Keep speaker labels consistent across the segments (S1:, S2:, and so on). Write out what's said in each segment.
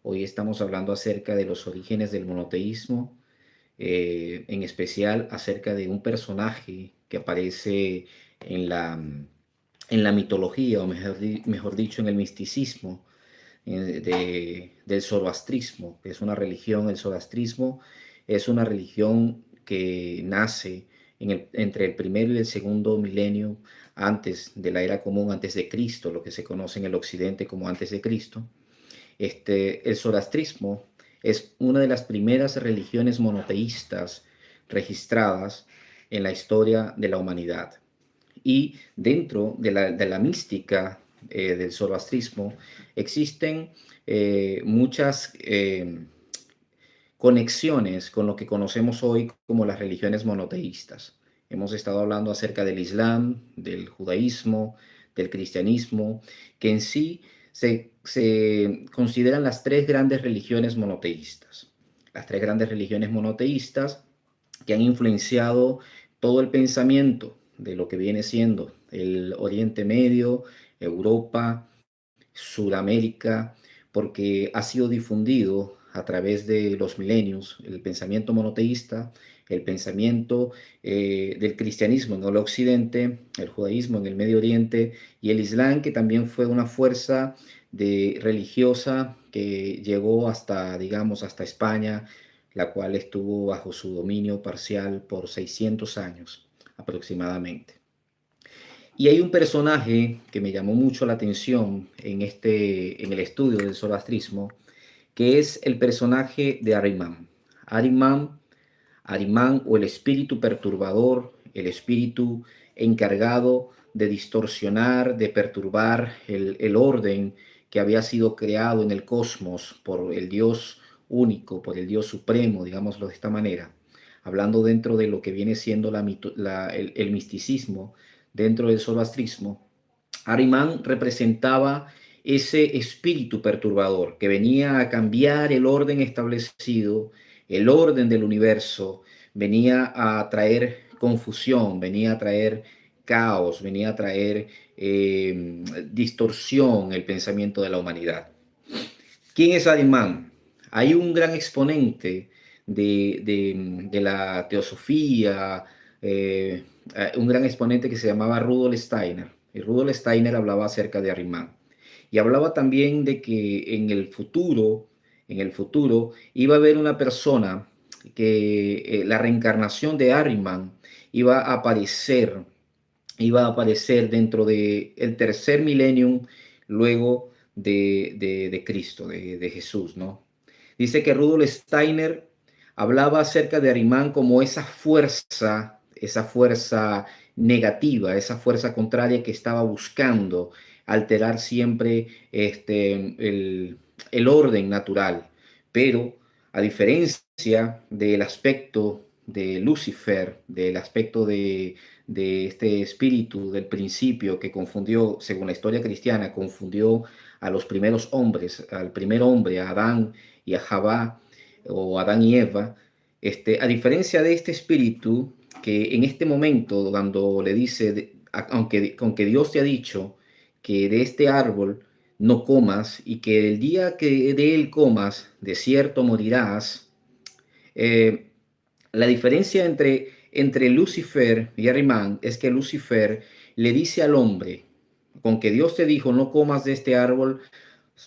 S1: Hoy estamos hablando acerca de los orígenes del monoteísmo, en especial acerca de un personaje que aparece en la mitología, o mejor dicho, en el misticismo del zoroastrismo, que es una religión. El zoroastrismo es una religión que nace entre el primero y el segundo milenio antes de la era común, antes de Cristo, lo que se conoce en el occidente como antes de Cristo. El zoroastrismo es una de las primeras religiones monoteístas registradas en la historia de la humanidad. Y dentro de la mística del zoroastrismo existen muchas conexiones con lo que conocemos hoy como las religiones monoteístas. Hemos estado hablando acerca del Islam, del judaísmo, del cristianismo, que en sí se consideran las tres grandes religiones monoteístas. Las tres grandes religiones monoteístas que han influenciado todo el pensamiento de lo que viene siendo el Oriente Medio, Europa, Sudamérica, porque ha sido difundido a través de los milenios el pensamiento monoteísta, el pensamiento del cristianismo en el occidente, el judaísmo en el Medio Oriente y el Islam, que también fue una fuerza religiosa que llegó hasta, digamos, hasta España, la cual estuvo bajo su dominio parcial por 600 años aproximadamente. Y hay un personaje que me llamó mucho la atención en el estudio del zoroastrismo, que es el personaje de Ahriman. Ahriman, Ahriman o el espíritu perturbador, el espíritu encargado de distorsionar, de perturbar el orden que había sido creado en el cosmos por el Dios único, por el Dios supremo, digámoslo de esta manera, hablando dentro de lo que viene siendo el misticismo, dentro del zoroastrismo. Ahriman representaba ese espíritu perturbador que venía a cambiar el orden establecido, el orden del universo, venía a traer confusión, venía a traer caos, venía a traer distorsión el pensamiento de la humanidad. ¿Quién es Ahriman? Hay un gran exponente de la teosofía, eh, un gran exponente que se llamaba Rudolf Steiner. Y Rudolf Steiner hablaba acerca de Ahriman. Y hablaba también de que en el futuro iba a haber una persona que la reencarnación de Ahriman iba a aparecer dentro del tercer millennium luego de Cristo, de Jesús, ¿no? Dice que Rudolf Steiner hablaba acerca de Ahriman como esa fuerza negativa, esa fuerza contraria que estaba buscando alterar siempre el orden natural. Pero a diferencia del aspecto de Lucifer, del aspecto de este espíritu del principio que confundió, según la historia cristiana, confundió a los primeros hombres, al primer hombre, a Adán y a Javá, o Adán y Eva, a diferencia de este espíritu que en este momento, cuando le dice, aunque Dios te ha dicho que de este árbol no comas y que el día que de él comas, de cierto morirás, eh, la diferencia entre Lucifer y Ahriman es que Lucifer le dice al hombre, con que Dios te dijo, no comas de este árbol,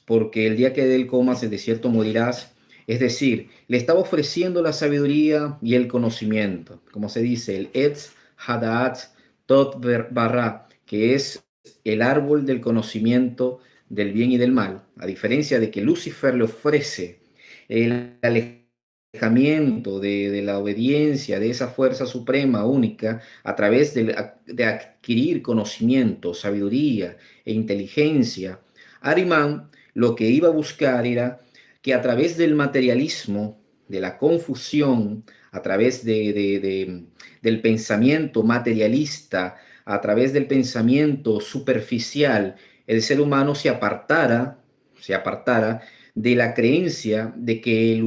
S1: porque el día que de él comas, de cierto morirás. Es decir, le estaba ofreciendo la sabiduría y el conocimiento, como se dice, el Etz Hadaat Tot Barra, que es el árbol del conocimiento del bien y del mal, a diferencia de que Lucifer le ofrece el alejamiento de la obediencia, de esa fuerza suprema única, a través de adquirir conocimiento, sabiduría e inteligencia. Ahriman lo que iba a buscar era que a través del materialismo, de la confusión, a través del pensamiento materialista, a través del pensamiento superficial, el ser humano se apartara de la creencia de que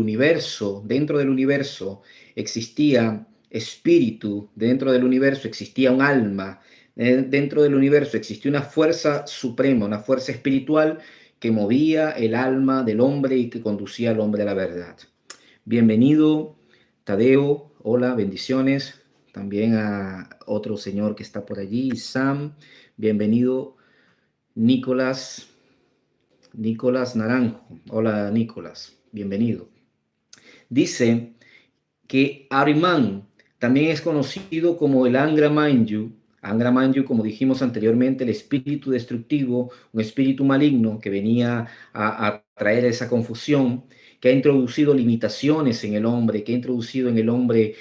S1: dentro del universo existía espíritu, dentro del universo existía un alma, dentro del universo existía una fuerza suprema, una fuerza espiritual que movía el alma del hombre y que conducía al hombre a la verdad. Bienvenido, Tadeo. Hola, bendiciones. También a otro señor que está por allí, Sam. Bienvenido, Nicolás. Nicolás Naranjo. Hola, Nicolás. Bienvenido. Dice que Ahriman también es conocido como el Angra Mainyu. Angra Mainyu, como dijimos anteriormente, el espíritu destructivo, un espíritu maligno que venía a traer esa confusión, que ha introducido limitaciones en el hombre, que ha introducido en el hombre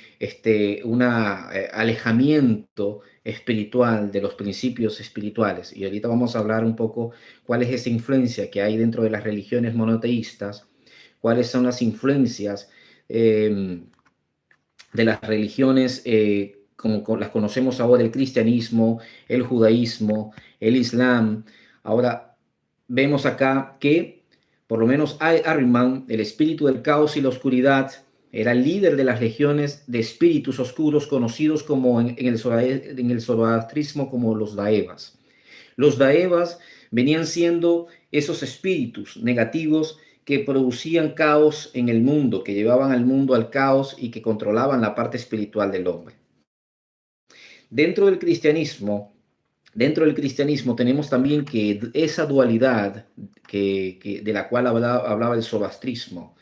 S1: un alejamiento espiritual de los principios espirituales. Y ahorita vamos a hablar un poco cuál es esa influencia que hay dentro de las religiones monoteístas, cuáles son las influencias de las religiones como las conocemos ahora, el cristianismo, el judaísmo, el islam. Ahora vemos acá que por lo menos Ahriman, el espíritu del caos y la oscuridad, era el líder de las legiones de espíritus oscuros conocidos como en el zoroastrismo como los daevas. Los daevas venían siendo esos espíritus negativos que producían caos en el mundo, que llevaban al mundo al caos y que controlaban la parte espiritual del hombre. Dentro del cristianismo, tenemos también que esa dualidad de la cual hablaba el zoroastrismo.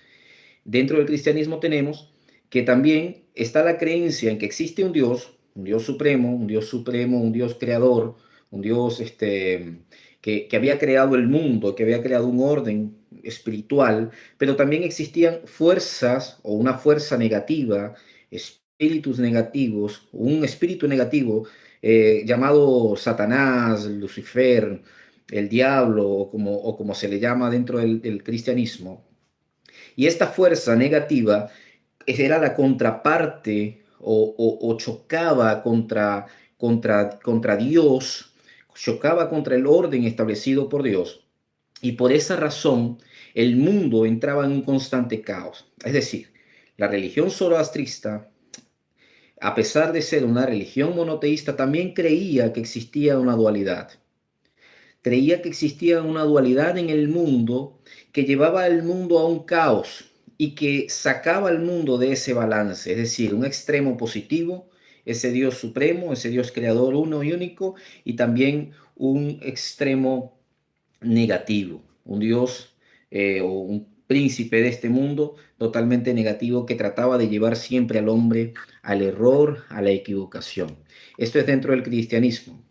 S1: Dentro del cristianismo tenemos que también está la creencia en que existe un Dios supremo, un Dios creador, un Dios que había creado el mundo, que había creado un orden espiritual, pero también existían fuerzas o una fuerza negativa, espíritus negativos, un espíritu negativo llamado Satanás, Lucifer, el diablo, o como se le llama dentro del cristianismo. Y esta fuerza negativa era la contraparte o chocaba contra Dios, chocaba contra el orden establecido por Dios. Y por esa razón el mundo entraba en un constante caos. Es decir, la religión zoroastrista, a pesar de ser una religión monoteísta, también creía que existía una dualidad. Creía que existía una dualidad en el mundo que llevaba al mundo a un caos y que sacaba al mundo de ese balance, es decir, un extremo positivo, ese Dios supremo, ese Dios creador uno y único, y también un extremo negativo, un Dios o un príncipe de este mundo totalmente negativo que trataba de llevar siempre al hombre al error, a la equivocación. Esto es dentro del cristianismo.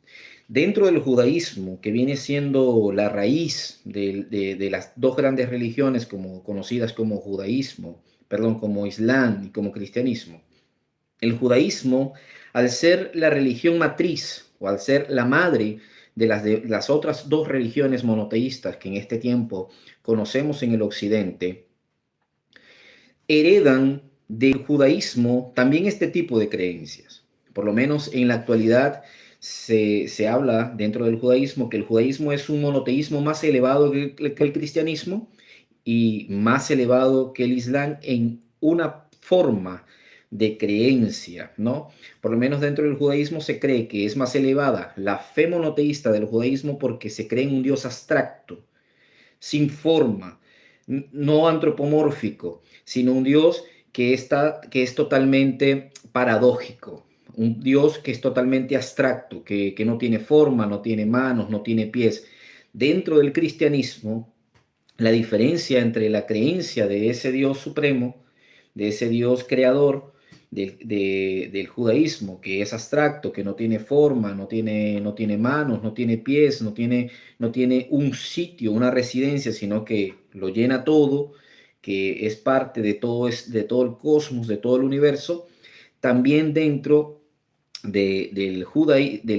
S1: Dentro del judaísmo, que viene siendo la raíz de las dos grandes religiones conocidas como judaísmo, perdón, como islam y como cristianismo, el judaísmo, al ser la religión matriz o al ser la madre de las otras dos religiones monoteístas que en este tiempo conocemos en el occidente, heredan del judaísmo también este tipo de creencias. Por lo menos en la actualidad se habla dentro del judaísmo que el judaísmo es un monoteísmo más elevado que el cristianismo y más elevado que el islam en una forma de creencia, ¿no? Por lo menos dentro del judaísmo se cree que es más elevada la fe monoteísta del judaísmo porque se cree en un Dios abstracto, sin forma, no antropomórfico, sino un Dios que es totalmente paradójico, un Dios que es totalmente abstracto, que no tiene forma, no tiene manos, no tiene pies. Dentro del cristianismo, la diferencia entre la creencia de ese Dios supremo, de ese Dios creador, del judaísmo, que es abstracto, que no tiene forma, no tiene manos, no tiene pies, no tiene un sitio, una residencia, sino que lo llena todo, que es parte de todo el cosmos, de todo el universo. También dentro del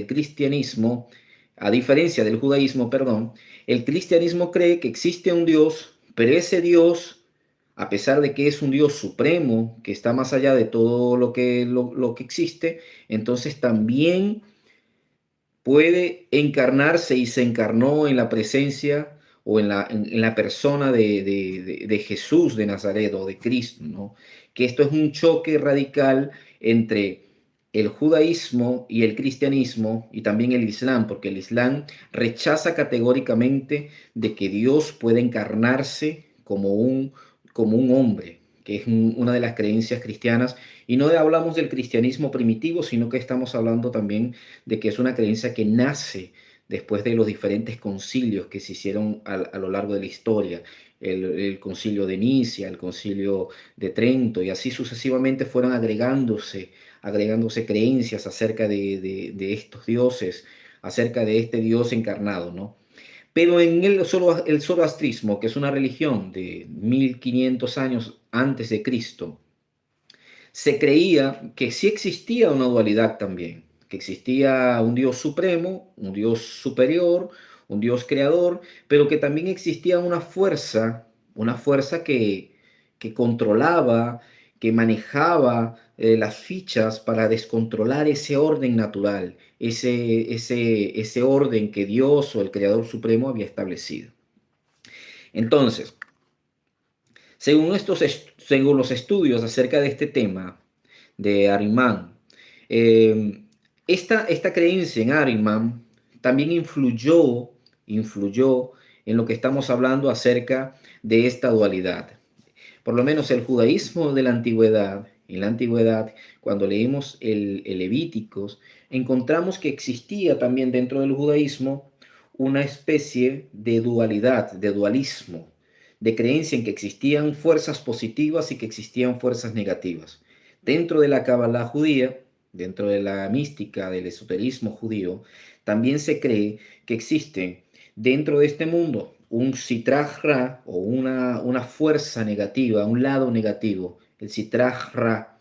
S1: cristianismo, a diferencia del judaísmo, perdón, el cristianismo cree que existe un Dios, pero ese Dios, a pesar de que es un Dios supremo, que está más allá de todo lo que existe, entonces también puede encarnarse y se encarnó en la presencia o en la persona de Jesús de Nazaret o de Cristo, ¿no? Que esto es un choque radical entre el judaísmo y el cristianismo y también el islam, porque el islam rechaza categóricamente de que Dios puede encarnarse como un hombre, que es una de las creencias cristianas. Y no hablamos del cristianismo primitivo, sino que estamos hablando también de que es una creencia que nace después de los diferentes concilios que se hicieron a lo largo de la historia. El concilio de Nicea, el concilio de Trento, y así sucesivamente fueron agregándose creencias acerca de estos dioses, acerca de este Dios encarnado, ¿no? Pero en el zoroastrismo, que es una religión de 1500 años antes de Cristo, se creía que sí existía una dualidad también, que existía un Dios supremo, un Dios superior, un Dios creador, pero que también existía una fuerza que controlaba, que manejaba las fichas para descontrolar ese orden natural, ese orden que Dios o el Creador Supremo había establecido. Entonces, según los estudios acerca de este tema de Ahriman, eh, esta creencia en Ahriman también influyó en lo que estamos hablando acerca de esta dualidad. Por lo menos el judaísmo de la antigüedad, en la antigüedad, cuando leímos el Levíticos, encontramos que existía también dentro del judaísmo una especie de dualidad, de dualismo, de creencia en que existían fuerzas positivas y que existían fuerzas negativas. Dentro de la Kabbalah judía, dentro de la mística del esoterismo judío, también se cree que existen dentro de este mundo un Sitraj Ra o una fuerza negativa, un lado negativo, el Sitraj Ra,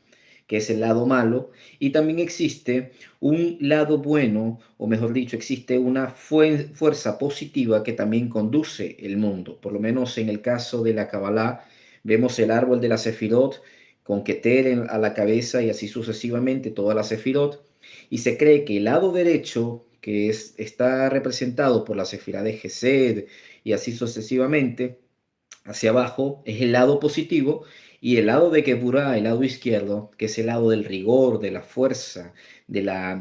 S1: que es el lado malo, y también existe un lado bueno, o mejor dicho, existe una fuerza positiva que también conduce el mundo. Por lo menos en el caso de la Kabbalah, vemos el árbol de la Sefirot con Keter a la cabeza y así sucesivamente toda la Sefirot, y se cree que el lado derecho, está representado por la Sefirá de Gesed y así sucesivamente, hacia abajo es el lado positivo, y el lado de Geburah, el lado izquierdo, que es el lado del rigor, de la fuerza, de la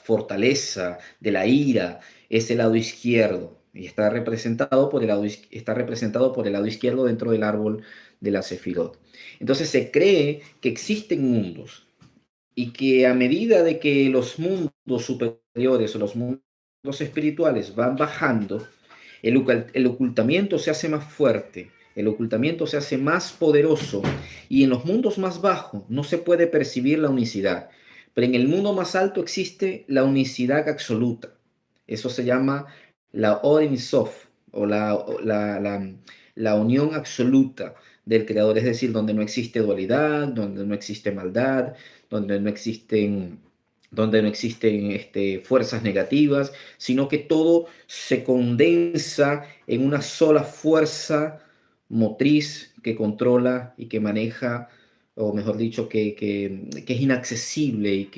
S1: fortaleza, de la ira, es el lado izquierdo. Y está representado por el lado izquierdo dentro del árbol de la Sefirot. Entonces se cree que existen mundos y que a medida de que los mundos superiores o los mundos espirituales van bajando, el ocultamiento se hace más fuerte, el ocultamiento se hace más poderoso, y en los mundos más bajos no se puede percibir la unicidad, pero en el mundo más alto existe la unicidad absoluta. Eso se llama la Or Sof, o la unión absoluta del Creador, es decir, donde no existe dualidad, donde no existe maldad, donde no existen fuerzas negativas, sino que todo se condensa en una sola fuerza motriz que controla y que maneja, o mejor dicho, que es inaccesible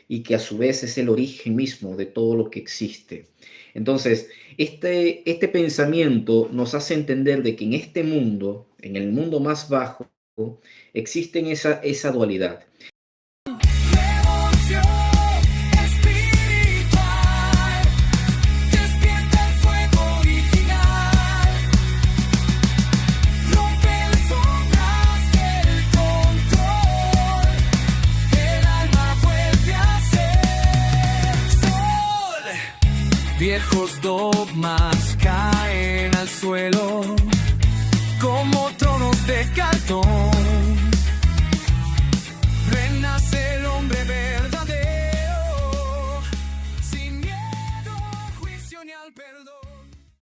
S1: y que a su vez es el origen mismo de todo lo que existe. Entonces, este pensamiento nos hace entender de que en este mundo, en el mundo más bajo, existen esa dualidad.
S2: Viejos dogmas caen al suelo como tronos de cartón.